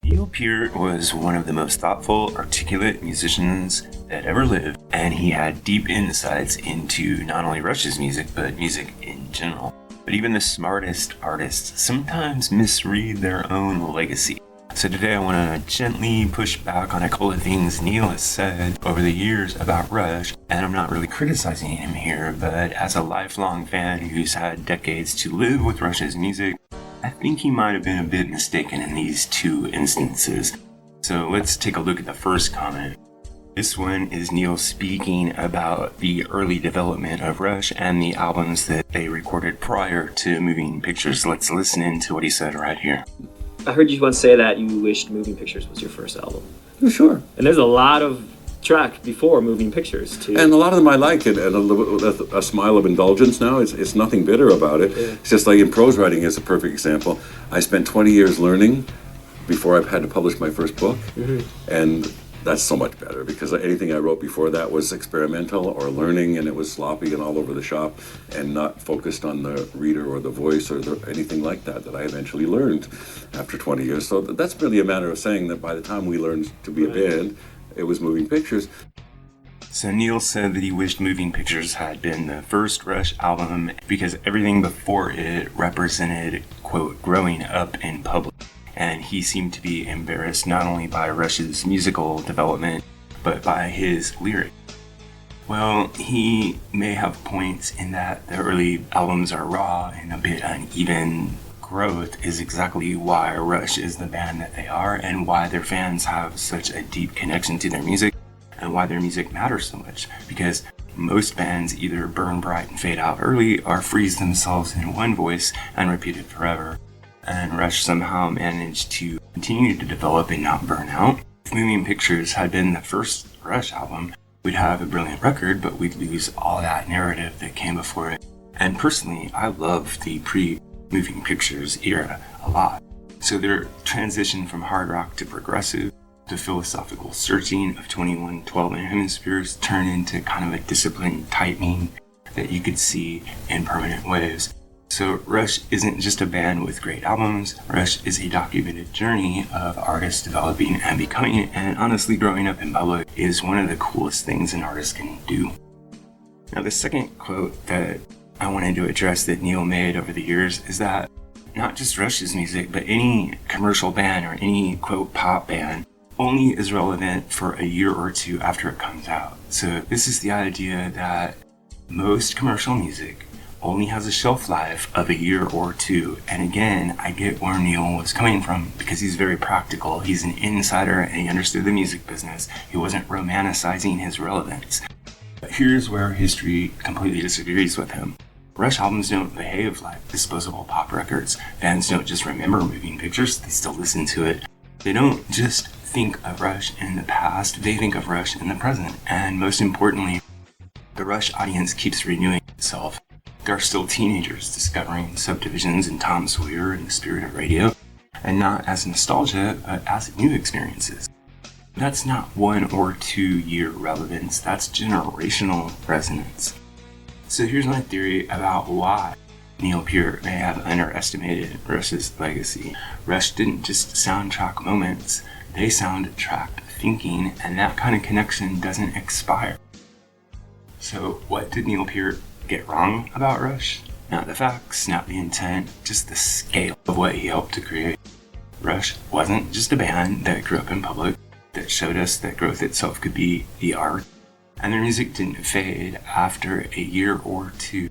Neil Peart was one of the most thoughtful, articulate musicians that ever lived, and he had deep insights into not only Rush's music, but music in general. But even the smartest artists sometimes misread their own legacy. So today I want to gently push back on a couple of things Neil has said over the years about Rush, and I'm not really criticizing him here, but as a lifelong fan who's had decades to live with Rush's music, I think he might have been a bit mistaken in these two instances. So let's take a look at the first comment. This one is Neil speaking about the early development of Rush and the albums that they recorded prior to Moving Pictures. Let's listen into what he said right here. I heard you once say that you wished Moving Pictures was your first album. Oh, sure. And there's a lot of track before Moving Pictures too. And a lot of them I like it, and a smile of indulgence now. It's nothing bitter about it. Yeah. It's just like in prose writing is a perfect example. I spent 20 years learning before I had to publish my first book, and that's so much better because anything I wrote before that was experimental or learning, and it was sloppy and all over the shop and not focused on the reader or the voice or anything like that I eventually learned after 20 years. So that's really a matter of saying that by the time we learned to be a band, it was Moving Pictures. So Neil said that he wished Moving Pictures had been the first Rush album because everything before it represented, quote, growing up in public. And he seemed to be embarrassed not only by Rush's musical development, but by his lyrics. Well, he may have points in that the early albums are raw and a bit uneven. Growth is exactly why Rush is the band that they are and why their fans have such a deep connection to their music and why their music matters so much, because most bands either burn bright and fade out early or freeze themselves in one voice and repeat it forever. And Rush somehow managed to continue to develop and not burn out. If Moving Pictures had been the first Rush album, we'd have a brilliant record, but we'd lose all that narrative that came before it. And personally, I love the Moving Pictures era a lot. So their transition from hard rock to progressive to philosophical searching of 2112 and Hemispheres turned into kind of a disciplined tightening that you could see in Permanent Waves. So Rush isn't just a band with great albums. Rush is a documented journey of artists developing and becoming, and honestly growing up in public is one of the coolest things an artist can do. Now the second quote that I wanted to address that Neil made over the years is that not just Rush's music, but any commercial band or any, quote, pop band only is relevant for a year or two after it comes out. So this is the idea that most commercial music only has a shelf life of a year or two. And again, I get where Neil was coming from because he's very practical. He's an insider and he understood the music business. He wasn't romanticizing his relevance. But here's where history completely disagrees with him. Rush albums don't behave like disposable pop records. Fans don't just remember Moving Pictures, they still listen to it. They don't just think of Rush in the past, they think of Rush in the present. And most importantly, the Rush audience keeps renewing itself. They're still teenagers discovering Subdivisions and Tom Sawyer and the Spirit of Radio, and not as nostalgia, but as new experiences. That's not 1 or 2 year relevance, that's generational resonance. So here's my theory about why Neil Peart may have underestimated Rush's legacy. Rush didn't just soundtrack moments, they soundtracked thinking, and that kind of connection doesn't expire. So what did Neil Peart get wrong about Rush? Not the facts, not the intent, just the scale of what he helped to create. Rush wasn't just a band that grew up in public, that showed us that growth itself could be the art, and their music didn't fade after a year or two.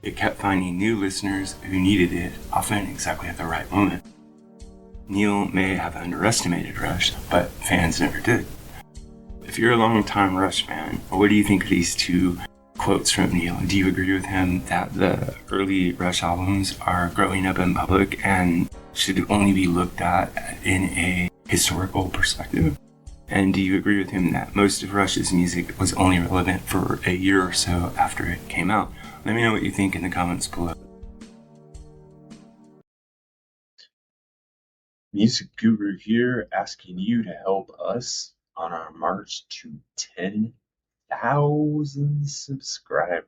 It kept finding new listeners who needed it, often exactly at the right moment. Neil may have underestimated Rush, but fans never did. If you're a long-time Rush fan, what do you think of these two quotes from Neil? Do you agree with him that the early Rush albums are growing up in public and should only be looked at in a historical perspective? And do you agree with him that most of Rush's music was only relevant for a year or so after it came out? Let me know what you think in the comments below. Music Guru here, asking you to help us on our march to 10,000 subscribers.